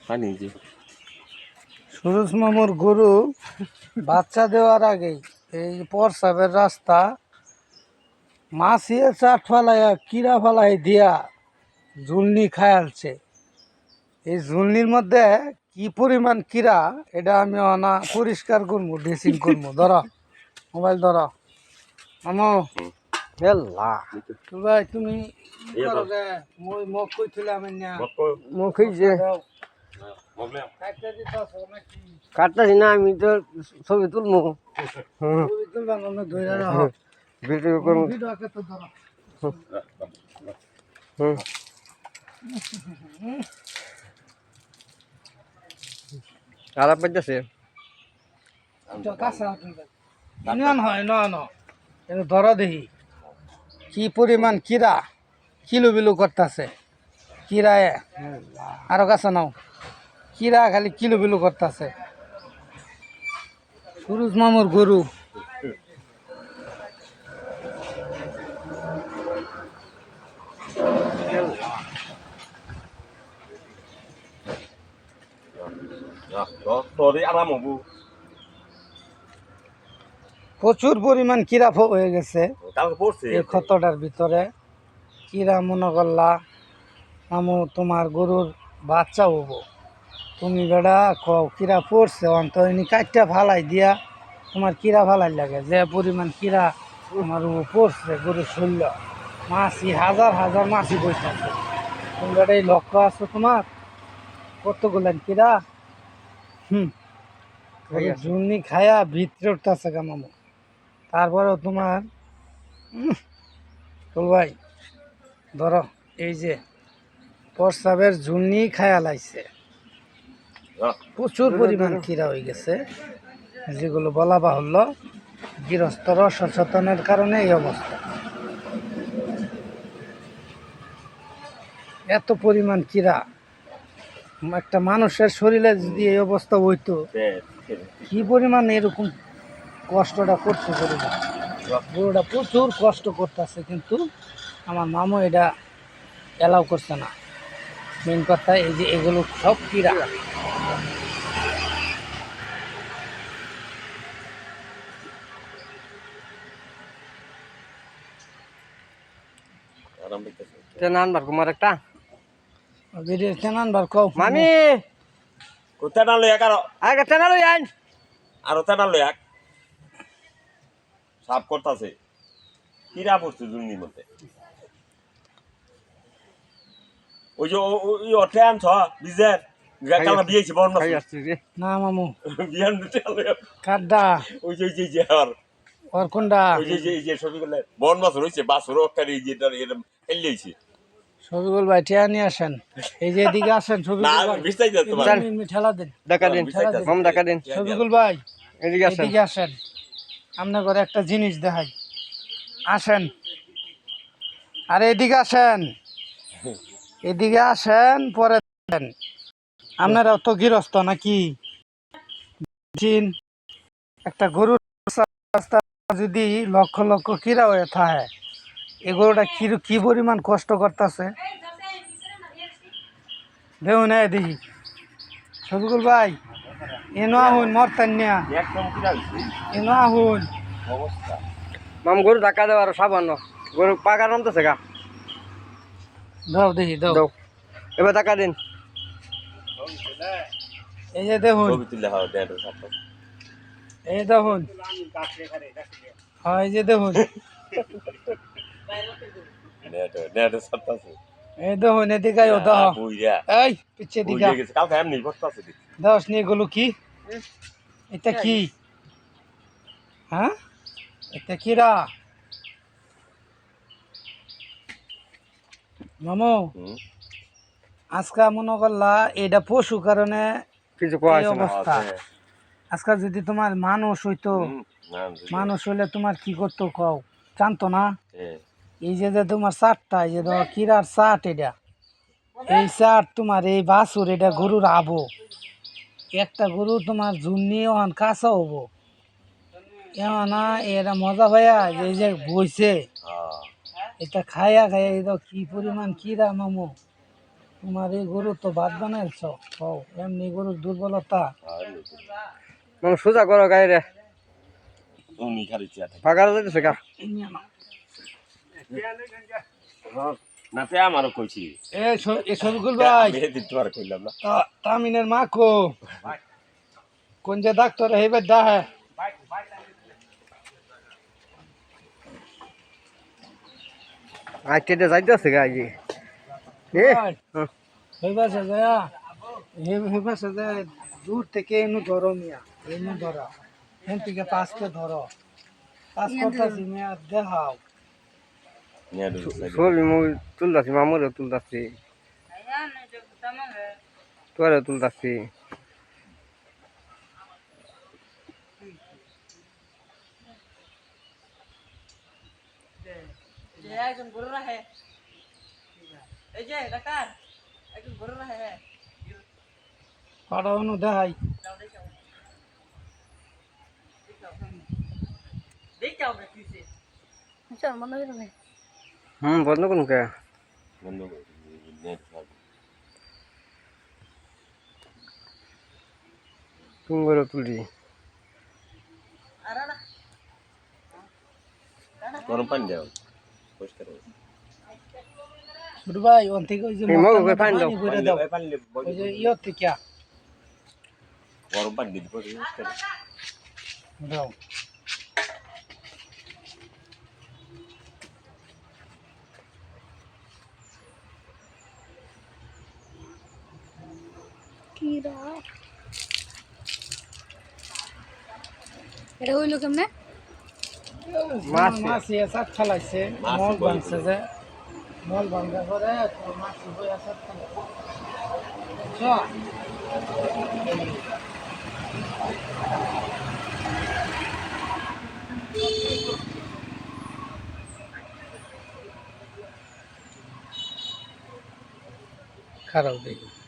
পানি যে সুরজ মামুর গরু বাচ্চা দেওয়ার আগেই এই প্রসাবের রাস্তা মাছিয়ে চাট ফালাইয়া কিরা ফালাই দিয়া ঝুলনি খায়ালছে। এই ঝুলনির মধ্যে কি পরিমাণ কিরা এটা আমি অনা পরিষ্কার করবো, ড্রেসিং করবো। ধরো মোবাইল ধরো মামু। হেল্লা ভাই তুমি মুখ কইছিলাম মুখ যে কাটতাছি না, আমি তো ছবি তুলবো। ছবি তুলবা না ধরে রাখো, ভিডিও করবো। খারাপ পাইতেছে হয় না ধরা দেখি কি পরিমাণ কিরা কিলো বিলো করতেছে। কিরায় আরো কাছে নাও, কিরা খালি কিলো বিলো করতেছে। সুরজ মামুর গরু প্রচুর পরিমাণ কিরা হয়ে গেছে এই ক্ষতটার ভিতরে। কিরা মনে করলা মামু তোমার গরুর বাচ্চা হবো, তুমি বেড়া কও কিরা পড়ছে অন্তর কাটটা ফালাই দিয়া তোমার কিরা ফালাই লাগে। যে পরিমাণ কিরা তোমার পড়ছে গরুর শরীর, মাছি হাজার হাজার মাছি বসেছে। তুমি বেড়া এই লক্ষ্য আছে তোমার কতগুলেন কিরা। জুনি খায়া ভিতরে উঠতেছে গা মামু। তারপরেও তোমার ভাই ধরো এই যে প্রস্রাবের ঝুলনি খায়া লাইছে, প্রচুর পরিমাণ কিরা হয়ে গেছে, যেগুলো বলা বাহুল্য। গৃহস্থর অসচেতনের কারণে এই অবস্থা। এত পরিমাণ কিরা একটা মানুষের শরীরে যদি এই অবস্থা হইতো, কি পরিমাণ এরকম কষ্টটা করছে গরুটা। গরুটা প্রচুর কষ্ট করতেছে, কিন্তু আমার মামু এটা অ্যালাউ করছে না। মেন কথা এই যে এগুলো সব কিরা। নানবার কুমার একটা তেনানবার কও মামি কোথায় না লইয়া কারো আগে তেনা লই আইন আর ওটা না লইয়া সাফ করতেছে কিরা পড়ছে জুনির মধ্যে। ওই যে ওই অটে আনছ বিজের কালা বিয়েছি বড় না না মামু বিয়ান কাড্ডা ওই যে আর ওর কোনটা ওই যে ছবি করলে বন বাছর হয়েছে বাছর ওখানে যেটা এরকম খেলিয়েছি। শফিকুল ভাই ঠেয়া নিয়ে আসেন, এই যে এদিকে আসেন। শফিকুল ভাই ঠেলা দিন, দেখা দিন মাম দেখা দিন। শফিকুল ভাই এদিকে আসেন, আপনার ঘরে একটা জিনিস দেখাই। আসেন, আরে এদিকে আসেন, এদিকে আসেন পরে দেখেন। আপনারা তো গৃহস্থ নাকি? একটা গরুর রাস্তা যদি লক্ষ লক্ষ কিরা হয়ে থাকে, এই গরুটা কি পরিমাণ কষ্ট করতেছে দেখুন। দেখি শফিকুল ভাই এনো আহুন মরতেন না, এনো আহুন। মাম গরু ধাক্কা দেওয়া আর সাবান গরু পাকা নামতেছে গা। দাও দেখি দাও, এবার ধাক্কা দিন। এই যে দেখুন, এই দেখুন, এই যে দেখুন, এই দেখুন এদিকে এই পিছিয়ে দিকে দশ নিয়ে গেলো কি এটা কি? হ্যাঁ এটা কিরা মামু? আজকা মনে করলা এটা পশু কারণে কিছু অবস্থা। আজকা যদি তোমার মানুষ হইতো, মানুষ হইলে তোমার কি করতো কও, জানতো না? এই যে তোমার চারটা এই যে তোমার কিরার চাট, এটা এই চাট তোমার এই বাছুর এটা গরুর আবো। একটা গরু তোমার ঝুন্নি ওখান কাঁচা হবো না, এরা মজা ভাইয়া এই যে বইছে এটা খাইয়া খাইয়া এই কি পরিমাণ কিরা মামু। তোমার এই গরু তো বাদ বানাইছ কও এমনি গরুর দুর্বলতা মাম সোজা করো গায়ে রে তুমি খালি চেয়া থাকে পাকার যাইতেছে গা না তে আমারও কইছি এ শফিকুল ভাই আমি দিতে আর কইলাম না তামিনের মা কো কোন যে ডাক্তার হেবে ডাহে আইতে যাইতেছে গা আগে এ হেবাসে যায় হেবাসে যায় দূর থেকে এনু ধরো মিয়া এনু ধরো এন থেকে পাঁচকে ধরো পাঁচ কথা মিয়া দেখাও নিয়ে দিছি ছবি মুই তুলতাছি মামুরে তুলতাছি তোরে তুলতাছি একজন গরু রাখে এই যে ডাক্তার একজন গরু রাখে পাড়া অনু দেখাই দেখতে হবে কিসে বন্ধ করুন কে বন্ধ করে নেট সব তুমি করে তুলি আর না গরম পানি দাও পরিষ্কার হবে ছোট ভাই ওন থেকে ওই যে এই মগ করে পানি দাও ভরে দাও পানি ওই যে ইয়র থেকে গরম পানি দিতে পরিষ্কার দাও এটা হইলো কেমনে মাছ এসে খেলাইছে মল বানছে যে মল বান্ধা করে মাছ বই আসে খারাপ দেখি